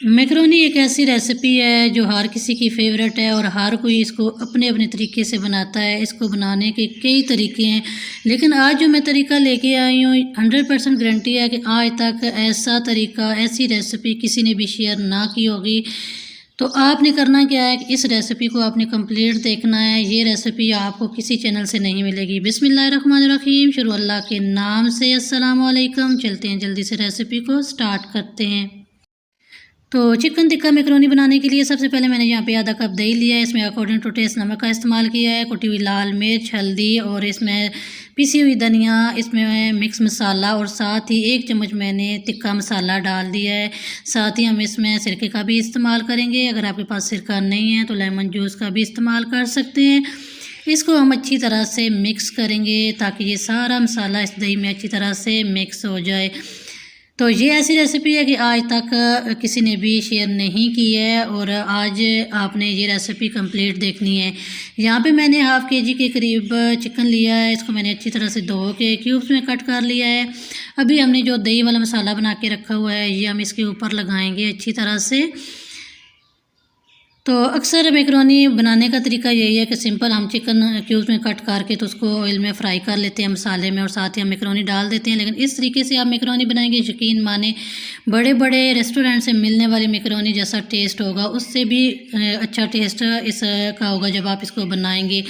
Macaroni एक ऐसी recipe है जो हर किसी की फेवरेट है और हर कोई इसको अपने अपने तरीके से बनाता है। इसको बनाने के कई तरीके हैं, लेकिन आज जो मैं तरीका लेके आई हूँ 100% गारंटी है कि आज तक ऐसा तरीका, ऐसी रेसिपी किसी ने भी शेयर ना की होगी। तो आपने करना क्या है कि इस रेसिपी को आपने कंप्लीट देखना है। ये रेसिपी आपको किसी चैनल से नहीं मिलेगी। बिस्मिल्लाहिर्रहमानिर्रहीम, शुरू अल्लाह के नाम से। अस्सलाम वालेकुम। चलते हैं जल्दी से रेसिपी को स्टार्ट करते हैं। तो चिकन टिक्का मैकरोनी बनाने के लिए सबसे पहले मैंने यहाँ पे आधा कप दही लिया है। इसमें अकॉर्डिंग टू टेस्ट नमक का इस्तेमाल किया है, कुटी हुई लाल मिर्च, हल्दी और इसमें पिसी हुई धनिया, इसमें मिक्स मसाला और साथ ही 1 चम्मच मैंने टिक्का मसाला डाल दिया है। साथ ही हम इसमें सिरके का भी इस्तेमाल करेंगे। अगर आपके पास सिरका नहीं है तो लेमन जूस का भी इस्तेमाल कर सकते हैं। इसको हम अच्छी तरह से मिक्स करेंगे ताकि ये सारा मसाला इस दही में अच्छी तरह से मिक्स हो जाए। तो ये ऐसी रेसिपी है कि आज तक किसी ने भी शेयर नहीं की है और आज आपने ये रेसिपी कंप्लीट देखनी है। यहाँ पे मैंने हाफ़ केजी के करीब चिकन लिया है। इसको मैंने अच्छी तरह से धो के क्यूब्स में कट कर लिया है। अभी हमने जो दही वाला मसाला बना के रखा हुआ है ये हम इसके ऊपर लगाएंगे अच्छी तरह से। तो अक्सर मैकरोनी बनाने का तरीका यही है कि सिंपल हम चिकन क्यूब्स में कट करके तो उसको ऑयल में फ्राई कर लेते हैं मसाले में और साथ ही हम मैकरोनी डाल देते हैं। लेकिन इस तरीके से आप मैकरोनी बनाएंगे, यकीन माने बड़े बड़े रेस्टोरेंट से मिलने वाली मैकरोनी जैसा टेस्ट होगा उससे भी अच्छा टेस्ट इसका होगा जब आप इसको बनाएंगे।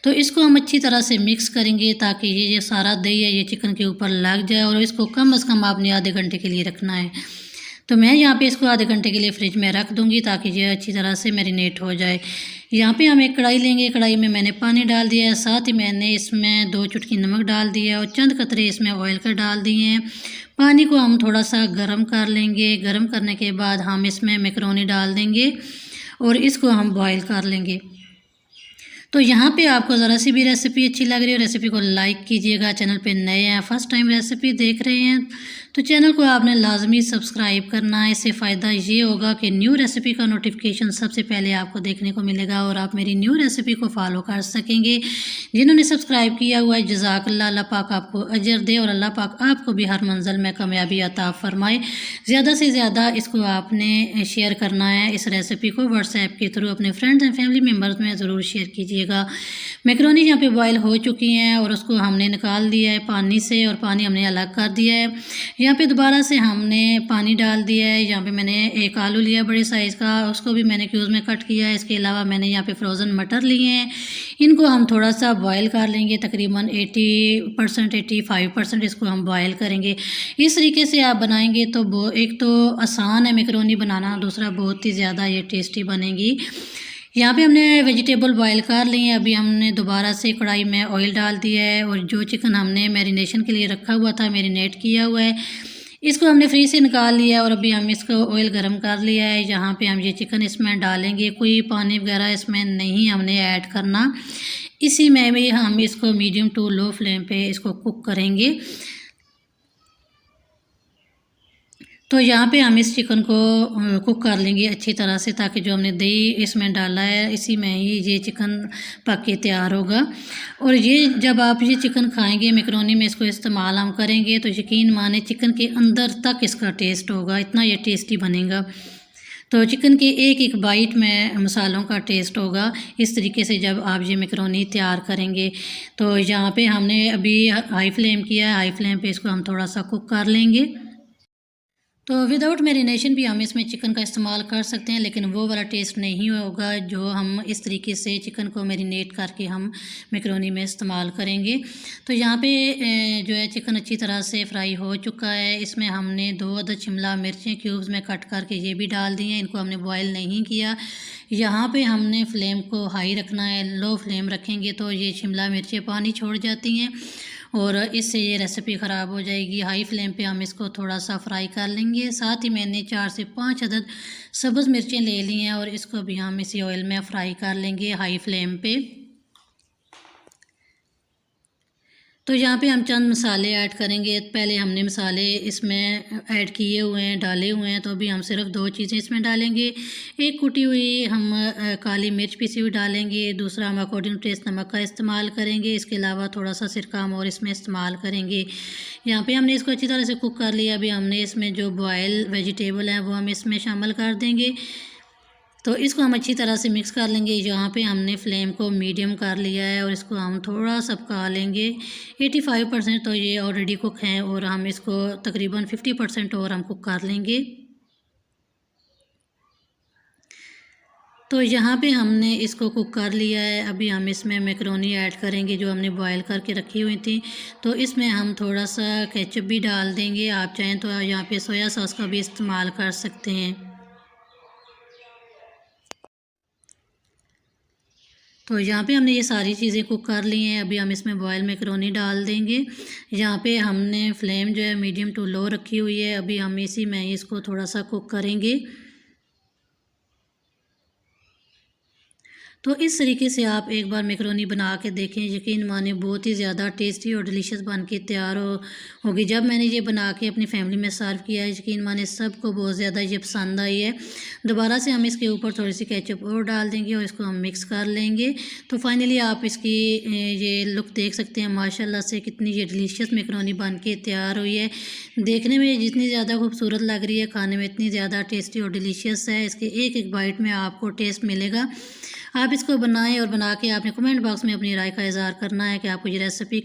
तो इसको हम अच्छी तरह से मिक्स करेंगे ताकि ये सारा दही है ये चिकन के ऊपर लग जाए और इसको कम से कम आपने आधे घंटे के लिए रखना है। तो मैं यहाँ पे इसको आधे घंटे के लिए फ्रिज में रख दूँगी ताकि ये अच्छी तरह से मैरिनेट हो जाए। यहाँ पे हम एक कढ़ाई लेंगे। कढ़ाई में मैंने पानी डाल दिया है, साथ ही मैंने इसमें 2 चुटकी नमक डाल दिया है और चंद कतरे इसमें ऑयल का डाल दिए हैं। पानी को हम थोड़ा सा गर्म कर लेंगे। गर्म करने के बाद हम इसमें मैकरोनी डाल देंगे और इसको हम बॉयल कर लेंगे। तो यहाँ पे आपको ज़रा सी भी रेसिपी अच्छी लग रही है रेसिपी को लाइक कीजिएगा। चैनल पे नए हैं, फर्स्ट टाइम रेसिपी देख रहे हैं तो चैनल को आपने लाजमी सब्सक्राइब करना है। इससे फ़ायदा ये होगा कि न्यू रेसिपी का नोटिफिकेशन सबसे पहले आपको देखने को मिलेगा और आप मेरी न्यू रेसिपी को फॉलो कर सकेंगे। जिन्होंने सब्सक्राइब किया हुआ है जज़ाकल्लाह, अल्लाह पाक आपको अजर दे और अल्लाह पाक आपको भी हर मंजिल में कामयाबी अता फ़रमाए। ज़्यादा से ज़्यादा इसको आपने शेयर करना है। इस रेसिपी को व्हाट्सएप के थ्रू अपने फ्रेंड्स एंड फैमिली मेम्बर्स में ज़रूर शेयर कीजिएगा। मैकरोनी यहाँ पे बॉयल हो चुकी हैं और उसको हमने निकाल दिया है पानी से और पानी हमने अलग कर दिया है। यहाँ पे दोबारा से हमने पानी डाल दिया है। यहाँ पे मैंने एक आलू लिया बड़े साइज़ का, उसको भी मैंने क्यूब्स में कट किया है। इसके अलावा मैंने यहाँ पे फ्रोज़न मटर लिए हैं। इनको हम थोड़ा सा बॉयल कर लेंगे, तकरीबन 80% 85% इसको हम बॉयल करेंगे। इस तरीके से आप बनाएंगे तो एक तो आसान है मैकरोनी बनाना, दूसरा बहुत ही ज़्यादा ये टेस्टी बनेगी। यहाँ पे हमने वेजिटेबल बॉयल कर ली हैं। अभी हमने दोबारा से कढ़ाई में ऑयल डाल दिया है और जो चिकन हमने मैरिनेशन के लिए रखा हुआ था, मैरिनेट किया हुआ है, इसको हमने फ्रीज से निकाल लिया और अभी हम इसको ऑयल गर्म कर लिया है। यहाँ पे हम ये चिकन इसमें डालेंगे। कोई पानी वगैरह इसमें नहीं हमने ऐड करना। इसी में भी हम इसको मीडियम टू लो फ्लेम पे इसको कुक करेंगे। तो यहाँ पे हम इस चिकन को कुक कर लेंगे अच्छी तरह से ताकि जो हमने दही इसमें डाला है इसी में ही ये चिकन पक के तैयार होगा। और ये जब आप ये चिकन खाएंगे मैकरोनी में इसको इस्तेमाल हम करेंगे तो यकीन माने चिकन के अंदर तक इसका टेस्ट होगा, इतना ये टेस्टी बनेगा। तो चिकन के एक एक बाइट में मसालों का टेस्ट होगा। इस तरीके से जब आप ये मैकरोनी तैयार करेंगे तो यहाँ पे हमने अभी हाई फ्लेम किया है। हाई फ्लेम पे इसको हम थोड़ा सा कुक कर लेंगे। तो विदाउट मैरिनेशन भी हम इसमें चिकन का इस्तेमाल कर सकते हैं, लेकिन वो वाला टेस्ट नहीं होगा जो हम इस तरीके से चिकन को मैरिनेट करके हम मैकरोनी में इस्तेमाल करेंगे। तो यहाँ पे जो है चिकन अच्छी तरह से फ्राई हो चुका है। इसमें हमने 2 अदद शिमला मिर्चें क्यूब्स में कट करके ये भी डाल दी हैं। इनको हमने बॉयल नहीं किया। यहाँ पे हमने फ्लेम को हाई रखना है। लो फ्लेम रखेंगे तो ये शिमला मिर्चें पानी छोड़ जाती हैं और इससे ये रेसिपी ख़राब हो जाएगी। हाई फ्लेम पे हम इसको थोड़ा सा फ्राई कर लेंगे। साथ ही मैंने 4 से 5 अदद सब्ज़ मिर्चें ले ली हैं और इसको भी हम इसी ऑयल में फ्राई कर लेंगे हाई फ्लेम पे। तो यहाँ पे हम चंद मसाले ऐड करेंगे। पहले हमने मसाले इसमें ऐड किए हुए हैं, डाले हुए हैं, तो अभी हम सिर्फ 2 चीज़ें इसमें डालेंगे। एक कुटी हुई हम काली मिर्च पिसी हुई डालेंगे, दूसरा हम अकॉर्डिंग टू टेस्ट नमक का इस्तेमाल करेंगे। इसके अलावा थोड़ा सा सिरका हम और इसमें इस्तेमाल करेंगे। यहाँ पे हमने इसको अच्छी तरह से कुक कर लिया। अभी हमने इसमें जो बॉयल वेजिटेबल हैं वो हम इसमें शामिल कर देंगे। तो इसको हम अच्छी तरह से मिक्स कर लेंगे। यहाँ पे हमने फ्लेम को मीडियम कर लिया है और इसको हम थोड़ा सा पका लेंगे। 85% तो ये ऑलरेडी कुक हैं और हम इसको तकरीबन 50% और हम कुक कर लेंगे। तो यहाँ पे हमने इसको कुक कर लिया है। अभी हम इसमें मैकरोनी ऐड करेंगे जो हमने बॉयल करके रखी हुई थी। तो इसमें हम थोड़ा सा केचप भी डाल देंगे। आप चाहें तो यहाँ पे सोया सॉस का भी इस्तेमाल कर सकते हैं। तो यहाँ पे हमने ये सारी चीज़ें कुक कर ली हैं। अभी हम इसमें बॉयल मैकरोनी डाल देंगे। यहाँ पे हमने फ्लेम जो है मीडियम टू लो रखी हुई है। अभी हम इसी में इसको थोड़ा सा कुक करेंगे। तो इस तरीके से आप एक बार मैकरोनी बना के देखें, यकीन माने बहुत ही ज़्यादा टेस्टी और डिलीशियस बन के तैयार होगी। जब मैंने ये बना के अपनी फैमिली में सर्व किया है, यकीन माने सबको बहुत ज़्यादा ये पसंद आई है। दोबारा से हम इसके ऊपर थोड़ी सी केचप और डाल देंगे और इसको हम मिक्स कर लेंगे। तो फाइनली आप इसकी ये लुक देख सकते हैं। माशाल्लाह से कितनी ये डिलीशियस मैकरोनी बन के तैयार हुई है। देखने में जितनी ज़्यादा खूबसूरत लग रही है, खाने में इतनी ज़्यादा टेस्टी और डिलीशियस है। इसके एक एक बाइट में आपको टेस्ट मिलेगा। आप इसको बनाएं और बना के आपने कमेंट बॉक्स में अपनी राय का इज़हार करना है कि आपको ये रेसिपी